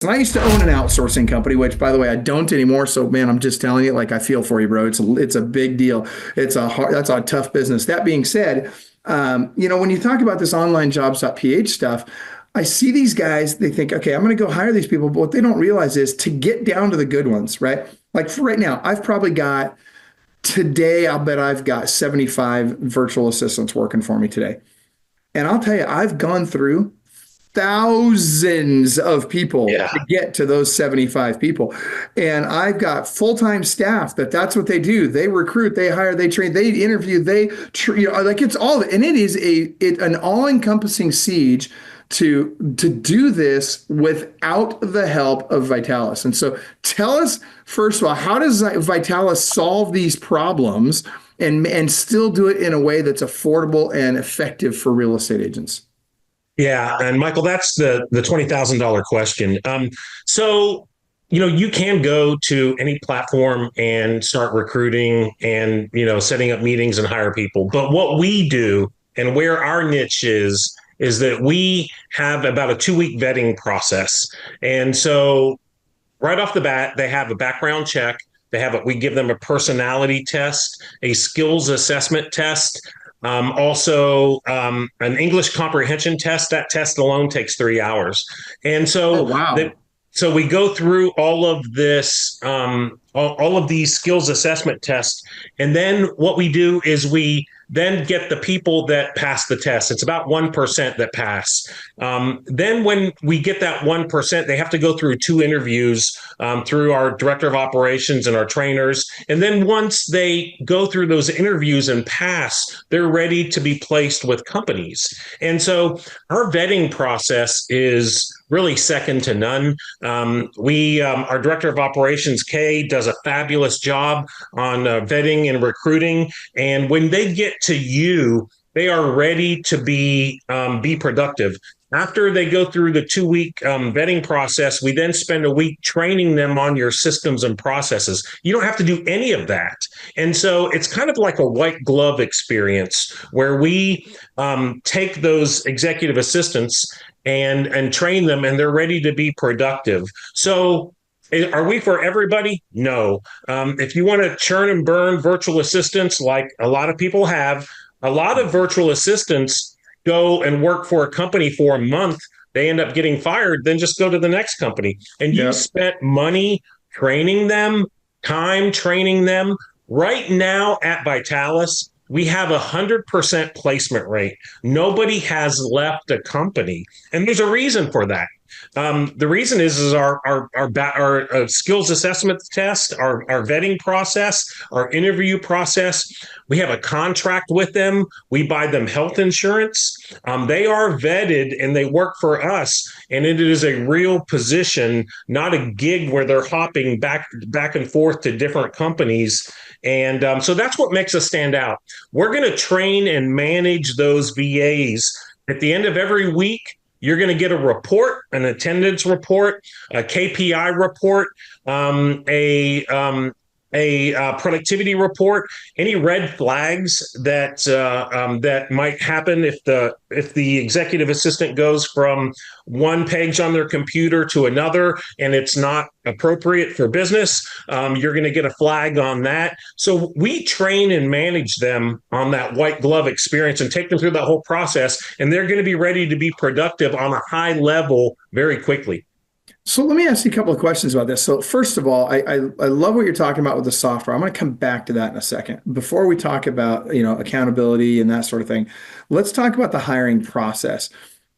And I used to own an outsourcing company, which, by the way, I don't anymore. So, man, I'm just telling you, like, I feel for you, bro. It's a big deal. That's a tough business. That being said, when you talk about this online jobs.ph stuff, I see these guys. They think, okay, I'm going to go hire these people, but what they don't realize is to get down to the good ones, right? Like for right now, I've probably got today. I'll bet I've got 75 virtual assistants working for me today. And I'll tell you, I've gone through thousands of people Yeah. to get to those 75 people. And I've got full-time staff that's what they do. They recruit, they hire, they train, they interview, like it's all, and it is an all-encompassing siege to do this without the help of Vitalis. And so tell us, first of all, how does Vitalis solve these problems and still do it in a way that's affordable and effective for real estate agents? Yeah, and Michael, that's the $20,000 question. So you can go to any platform and start recruiting and setting up meetings and hire people. But what we do and where our niche is that we have about a 2-week vetting process. And so right off the bat, they have a background check. We give them a personality test, a skills assessment test, also an English comprehension test. That test alone takes 3 hours. And Oh, so wow. so we go through all of this, all of these skills assessment tests, and then what we do is we then get the people that pass the test. It's about 1% that pass. Then when we get that 1%, they have to go through 2 interviews through our director of operations and our trainers. And then once they go through those interviews and pass, they're ready to be placed with companies. And so our vetting process is really second to none. Our director of operations, Kay, does a fabulous job on vetting and recruiting. And when they get to you, they are ready to be productive. After they go through the 2-week vetting process, we then spend a week training them on your systems and processes. You don't have to do any of that. And so it's kind of like a white glove experience where we take those executive assistants and train them, and they're ready to be productive. So are we for everybody? No. If you want to churn and burn virtual assistants like a lot of people have, a lot of virtual assistants go and work for a company for a month. They end up getting fired, then just go to the next company. And you Yeah. spent money training them, time training them. Right now at Vitalis, we have 100% placement rate. Nobody has left a company. And there's a reason for that. The reason is our skills assessment test, our vetting process, our interview process. We have a contract with them. We buy them health insurance. They are vetted and they work for us. And it is a real position, not a gig where they're hopping back and forth to different companies. And so that's what makes us stand out. We're going to train and manage those VAs. At the end of every week, you're going to get a report, an attendance report, a KPI report, a productivity report, any red flags that might happen if the executive assistant goes from one page on their computer to another and it's not appropriate for business. You're going to get a flag on that. So we train and manage them on that white glove experience and take them through that whole process, and they're going to be ready to be productive on a high level very quickly. So let me ask you a couple of questions about this. So first of all, I love what you're talking about with the software. I'm going to come back to that in a second. Before we talk about accountability and that sort of thing, let's talk about the hiring process.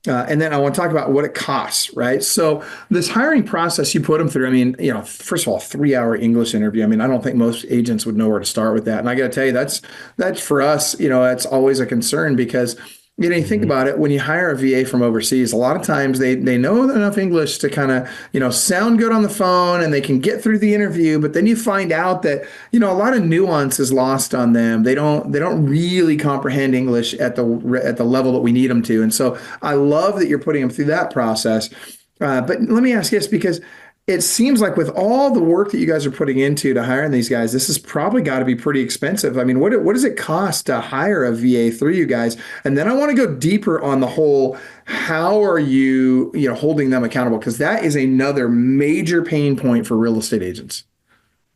And then I want to talk about what it costs, right? So this hiring process, you put them through, I mean, first of all, 3-hour English interview. I mean, I don't think most agents would know where to start with that. And I got to tell you, that's for us, that's always a concern because you think about it, when you hire a VA from overseas, a lot of times they know enough English to kind of, sound good on the phone and they can get through the interview. But then you find out that, a lot of nuance is lost on them. They don't really comprehend English at the level that we need them to. And so I love that you're putting them through that process. But let me ask this, because it seems like with all the work that you guys are putting into to hiring these guys, this has probably got to be pretty expensive. I mean, what does it cost to hire a VA through you guys? And then I want to go deeper on the whole, how are you holding them accountable? Because that is another major pain point for real estate agents.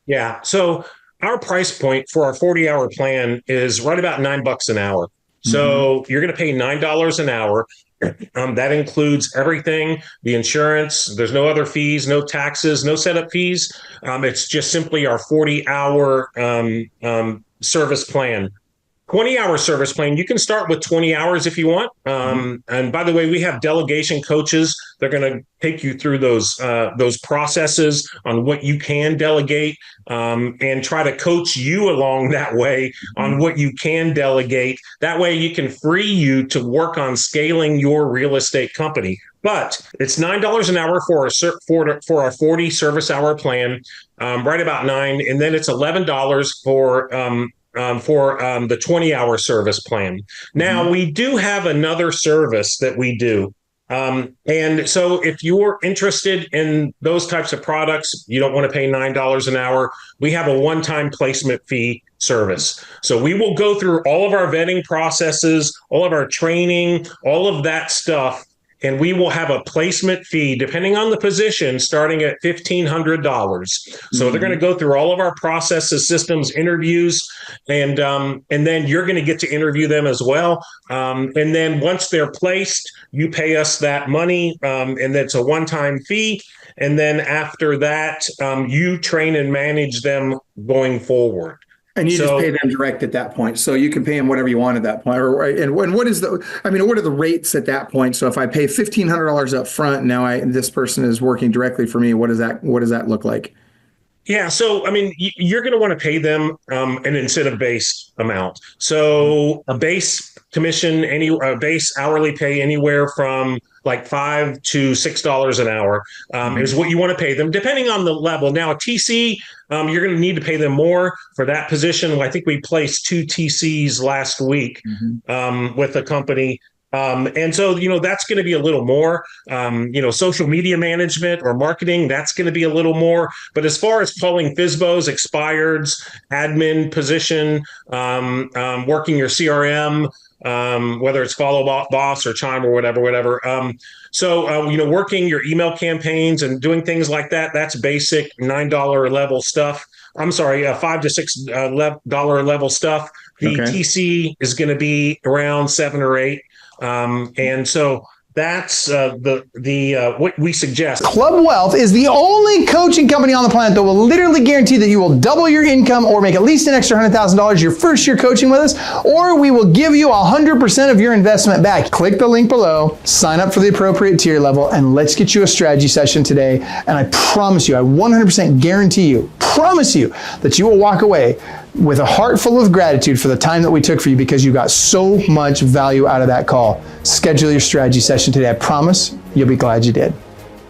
Yeah. So our price point for our 40-hour plan is right about $9 an hour. So you're going to pay $9 an hour. That includes everything, the insurance. There's no other fees, no taxes, no setup fees. It's just simply our 40-hour service plan. 20-hour service plan, you can start with 20 hours if you want. And by the way, we have delegation coaches. They're going to take you through those processes on what you can delegate, and try to coach you along that way on what you can delegate. That way you can free you to work on scaling your real estate company. But it's $9 an hour for our 40 service hour plan, right about $9. And then it's $11 for the 20-hour service plan. Now, we do have another service that we do. And so if you're interested in those types of products, you don't want to pay $9 an hour, we have a one-time placement fee service. So we will go through all of our vetting processes, all of our training, all of that stuff, and we will have a placement fee, depending on the position, starting at $1,500. So they're going to go through all of our processes, systems, interviews, and then you're going to get to interview them as well. And then once they're placed, you pay us that money, and that's a one-time fee. And then after that, you train and manage them going forward. And you just pay them direct at that point. So you can pay them whatever you want at that point. And what is what are the rates at that point? So if I pay $1,500 up front, now this person is working directly for me, what does that look like? Yeah. So, you're going to want to pay them an incentive-based amount. So a base commission, a base hourly pay anywhere from like $5 to $6 an hour is what you want to pay them, depending on the level. Now, a TC, you're going to need to pay them more for that position. I think we placed 2 TCs last week with a company. And so, that's going to be a little more, social media management or marketing, that's going to be a little more. But as far as calling FSBOs, expireds, admin position, working your CRM, whether it's Follow Boss or Chime or whatever. Working your email campaigns and doing things like that, that's basic $9 level stuff. I'm sorry, $5 to $6 level stuff. The TC is going to be around 7 or 8. And so that's what we suggest. Club Wealth is the only coaching company on the planet that will literally guarantee that you will double your income or make at least an extra $100,000 your first year coaching with us, or we will give you 100% of your investment back. Click the link below, sign up for the appropriate tier level, and let's get you a strategy session today. And I promise you, I 100% guarantee you, promise you that you will walk away with a heart full of gratitude for the time that we took for you, because you got so much value out of that call. Schedule your strategy session today. I promise you'll be glad you did.